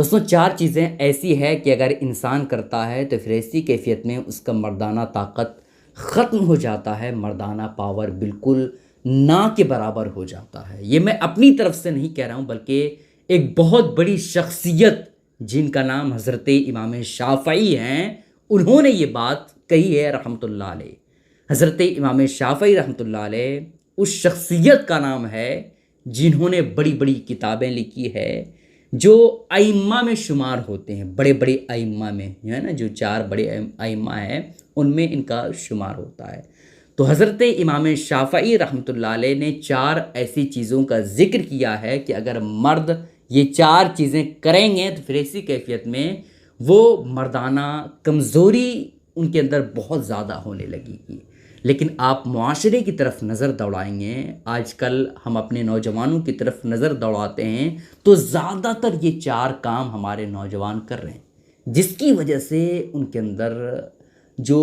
دوستوں 4 چیزیں ایسی ہے کہ اگر انسان کرتا ہے تو پھر ایسی کیفیت میں اس کا مردانہ طاقت ختم ہو جاتا ہے، مردانہ پاور بالکل نہ کے برابر ہو جاتا ہے۔ یہ میں اپنی طرف سے نہیں کہہ رہا ہوں، بلکہ ایک بہت بڑی شخصیت جن کا نام حضرت امام شافعی ہیں، انہوں نے یہ بات کہی ہے رحمۃ اللہ علیہ۔ حضرت امام شافعی رحمۃ اللہ علیہ اس شخصیت کا نام ہے جنہوں نے بڑی بڑی کتابیں لکھی ہے، جو ائمہ میں شمار ہوتے ہیں، بڑے بڑے ائمہ میں، جو ہے نا، جو 4 بڑے ائمہ ہیں ان میں ان کا شمار ہوتا ہے۔ تو حضرت امام شافعی رحمۃ اللہ علیہ نے 4 ایسی چیزوں کا ذکر کیا ہے کہ اگر مرد یہ 4 چیزیں کریں گے تو پھر ایسی کیفیت میں وہ مردانہ کمزوری ان کے اندر بہت زیادہ ہونے لگے گی۔ لیکن آپ معاشرے کی طرف نظر دوڑائیں گے، آج کل ہم اپنے نوجوانوں کی طرف نظر دوڑاتے ہیں تو زیادہ تر یہ 4 کام ہمارے نوجوان کر رہے ہیں، جس کی وجہ سے ان کے اندر جو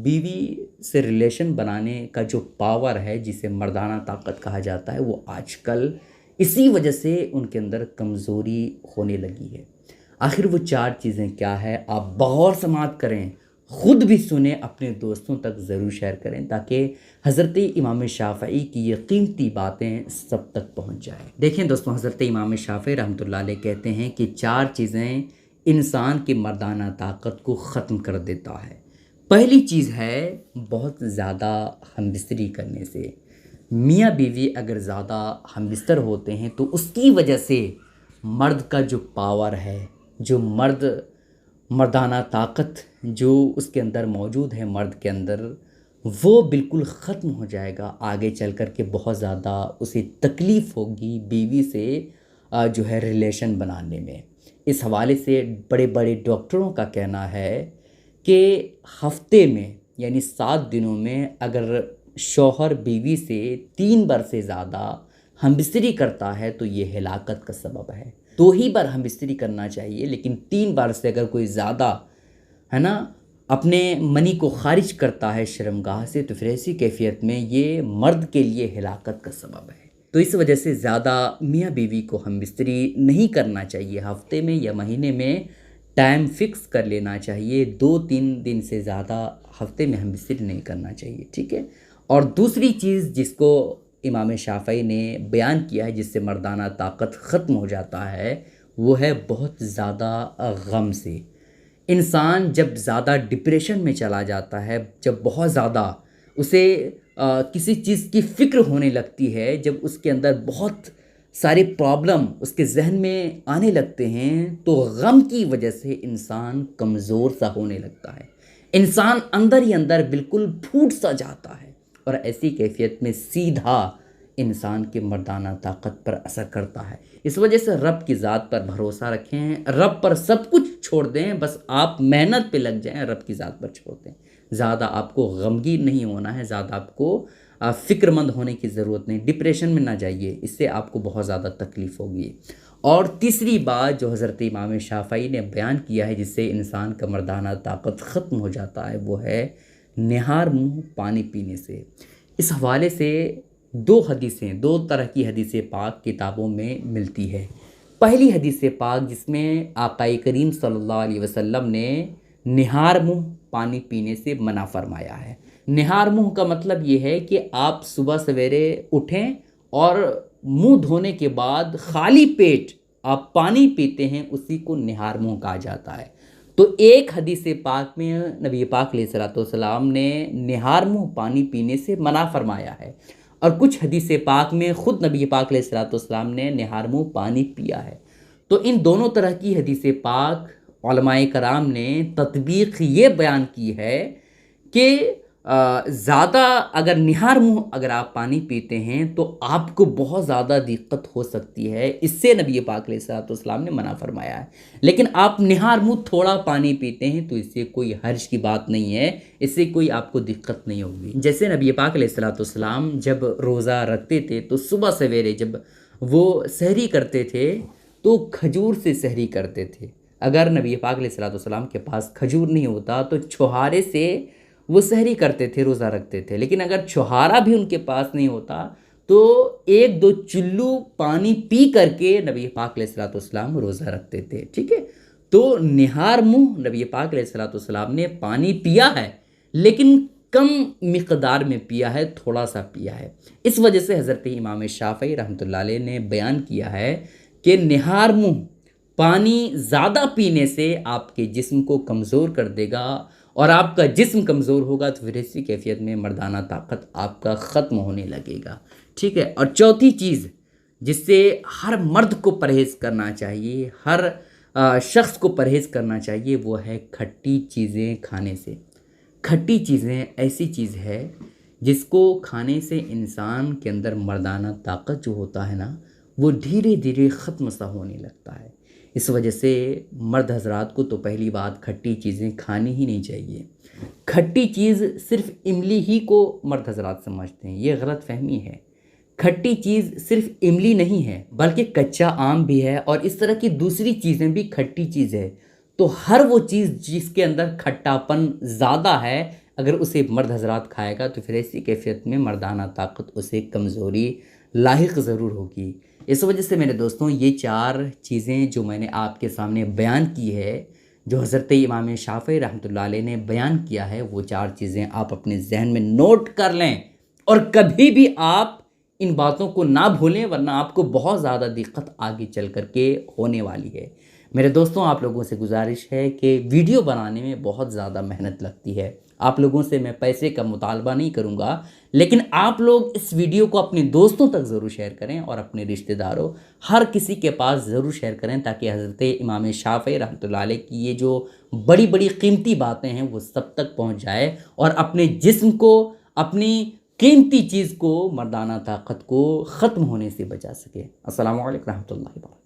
بیوی سے ریلیشن بنانے کا جو پاور ہے، جسے مردانہ طاقت کہا جاتا ہے، وہ آج کل اسی وجہ سے ان کے اندر کمزوری ہونے لگی ہے۔ آخر وہ 4 چیزیں کیا ہے؟ آپ بغور سماعت کریں، خود بھی سنیں، اپنے دوستوں تک ضرور شیئر کریں تاکہ حضرت امام شافعی کی یہ قیمتی باتیں سب تک پہنچ جائیں۔ دیکھیں دوستوں، حضرت امام شافعی رحمۃ اللہ علیہ کہتے ہیں کہ 4 چیزیں انسان کی مردانہ طاقت کو ختم کر دیتا ہے۔ پہلی چیز ہے بہت زیادہ ہم بستری کرنے سے۔ میاں بیوی اگر زیادہ ہم بستر ہوتے ہیں تو اس کی وجہ سے مرد کا جو پاور ہے، جو مردانہ طاقت جو اس کے اندر موجود ہے، مرد کے اندر، وہ بالکل ختم ہو جائے گا۔ آگے چل کر کے بہت زیادہ اسے تکلیف ہوگی بیوی سے جو ہے ریلیشن بنانے میں۔ اس حوالے سے بڑے بڑے ڈاکٹروں کا کہنا ہے کہ ہفتے میں یعنی 7 دنوں میں اگر شوہر بیوی سے 3 بار سے زیادہ ہم بستری کرتا ہے تو یہ ہلاکت کا سبب ہے۔ 2 ہی بار ہم بستری کرنا چاہیے، لیکن 3 بار سے اگر کوئی زیادہ ہے نا اپنے منی کو خارج کرتا ہے شرمگاہ سے تو پھر ایسی کیفیت میں یہ مرد کے لیے ہلاکت کا سبب ہے۔ تو اس وجہ سے زیادہ میاں بیوی کو ہم بستری نہیں کرنا چاہیے۔ ہفتے میں یا مہینے میں ٹائم فکس کر لینا چاہیے، 2-3 دن سے زیادہ ہفتے میں ہم بستری نہیں کرنا چاہیے، ٹھیک ہے۔ اور دوسری چیز جس کو امام شافعی نے بیان کیا ہے جس سے مردانہ طاقت ختم ہو جاتا ہے، وہ ہے بہت زیادہ غم سے۔ انسان جب زیادہ ڈپریشن میں چلا جاتا ہے، جب بہت زیادہ اسے کسی چیز کی فکر ہونے لگتی ہے، جب اس کے اندر بہت سارے پرابلم اس کے ذہن میں آنے لگتے ہیں، تو غم کی وجہ سے انسان کمزور سا ہونے لگتا ہے، انسان اندر ہی اندر بالکل پھوٹ سا جاتا ہے، اور ایسی کیفیت میں سیدھا انسان کے مردانہ طاقت پر اثر کرتا ہے۔ اس وجہ سے رب کی ذات پر بھروسہ رکھیں، رب پر سب کچھ چھوڑ دیں، بس آپ محنت پہ لگ جائیں، رب کی ذات پر چھوڑ دیں۔ زیادہ آپ کو غمگین نہیں ہونا ہے، زیادہ آپ کو فکر مند ہونے کی ضرورت نہیں، ڈپریشن میں نہ جائیے، اس سے آپ کو بہت زیادہ تکلیف ہوگی۔ اور تیسری بات جو حضرت امام شافعی نے بیان کیا ہے جس سے انسان کا مردانہ طاقت ختم ہو جاتا ہے، وہ ہے نہار منہ پانی پینے سے۔ اس حوالے سے 2 طرح کی حدیث پاک کتابوں میں ملتی ہے۔ پہلی حدیث پاک جس میں آقا کریم صلی اللہ علیہ وسلم نے نہار منہ پانی پینے سے منع فرمایا ہے۔ نہار منہ کا مطلب یہ ہے کہ آپ صبح سویرے اٹھیں اور منہ دھونے کے بعد خالی پیٹ آپ پانی پیتے ہیں، اسی کو نہار منہ کہا جاتا ہے۔ تو ایک حدیث پاک میں نبی پاک علیہ السلام نے نہار منہ پانی پینے سے منع فرمایا ہے، اور کچھ حدیث پاک میں خود نبی پاک علیہ السلام نے نہار منہ پانی پیا ہے۔ تو ان دونوں طرح کی حدیث پاک علماء کرام نے تطبیق یہ بیان کی ہے کہ زیادہ اگر نہار منہ اگر آپ پانی پیتے ہیں تو آپ کو بہت زیادہ دقت ہو سکتی ہے، اس سے نبی پاک علیہ السلام نے منع فرمایا ہے۔ لیکن آپ نہار منہ تھوڑا پانی پیتے ہیں تو اس سے کوئی حرج کی بات نہیں ہے، اس سے کوئی آپ کو دقت نہیں ہوگی۔ جیسے نبی پاک علیہ السلام جب روزہ رکھتے تھے تو صبح سویرے جب وہ سحری کرتے تھے تو کھجور سے سحری کرتے تھے۔ اگر نبی پاک علیہ السلام کے پاس کھجور نہیں ہوتا تو چھہارے سے وہ سحری کرتے تھے، روزہ رکھتے تھے۔ لیکن اگر چھہارا بھی ان کے پاس نہیں ہوتا تو ایک دو چلو پانی پی کر کے نبی پاک علیہ الصلوۃ والسلام روزہ رکھتے تھے، ٹھیک ہے؟ تو نہار منہ نبی پاک علیہ الصلوۃ والسلام نے پانی پیا ہے، لیکن کم مقدار میں پیا ہے، تھوڑا سا پیا ہے۔ اس وجہ سے حضرت امام شافعی رحمۃ اللہ علیہ نے بیان کیا ہے کہ نہار منہ پانی زیادہ پینے سے آپ کے جسم کو کمزور کر دے گا، اور آپ کا جسم کمزور ہوگا تو پھر اسی کیفیت میں مردانہ طاقت آپ کا ختم ہونے لگے گا، ٹھیک ہے؟ اور چوتھی چیز جس سے ہر مرد کو پرہیز کرنا چاہیے، ہر شخص کو پرہیز کرنا چاہیے، وہ ہے کھٹی چیزیں کھانے سے۔ کھٹی چیزیں ایسی چیز ہے جس کو کھانے سے انسان کے اندر مردانہ طاقت جو ہوتا ہے نا، وہ دھیرے دھیرے ختم سا ہونے لگتا ہے۔ اس وجہ سے مرد حضرات کو تو پہلی بات کھٹی چیزیں کھانی ہی نہیں چاہیے۔ کھٹی چیز صرف املی ہی کو مرد حضرات سمجھتے ہیں، یہ غلط فہمی ہے۔ کھٹی چیز صرف املی نہیں ہے، بلکہ کچا آم بھی ہے، اور اس طرح کی دوسری چیزیں بھی کھٹی چیز ہے۔ تو ہر وہ چیز جس کے اندر کھٹاپن زیادہ ہے، اگر اسے مرد حضرات کھائے گا تو پھر ایسی کیفیت میں مردانہ طاقت اسے کمزوری لاحق ضرور ہوگی۔ اس وجہ سے میرے دوستوں، یہ چار چیزیں جو میں نے آپ کے سامنے بیان کی ہے، جو حضرت امام شافعی رحمۃ اللہ علیہ نے بیان کیا ہے، وہ چار چیزیں آپ اپنے ذہن میں نوٹ کر لیں، اور کبھی بھی آپ ان باتوں کو نہ بھولیں، ورنہ آپ کو بہت زیادہ دقت آگے چل کر کے ہونے والی ہے۔ میرے دوستوں، آپ لوگوں سے گزارش ہے کہ ویڈیو بنانے میں بہت زیادہ محنت لگتی ہے۔ آپ لوگوں سے میں پیسے کا مطالبہ نہیں کروں گا، لیکن آپ لوگ اس ویڈیو کو اپنے دوستوں تک ضرور شیئر کریں، اور اپنے رشتہ داروں، ہر کسی کے پاس ضرور شیئر کریں، تاکہ حضرت امام شافعی رحمۃ اللہ علیہ کی یہ جو بڑی بڑی قیمتی باتیں ہیں وہ سب تک پہنچ جائے، اور اپنے جسم کو، اپنی قیمتی چیز کو، مردانہ طاقت کو ختم ہونے سے بچا سکے۔ السلام علیکم رحمۃ اللہ وبرکاتہ۔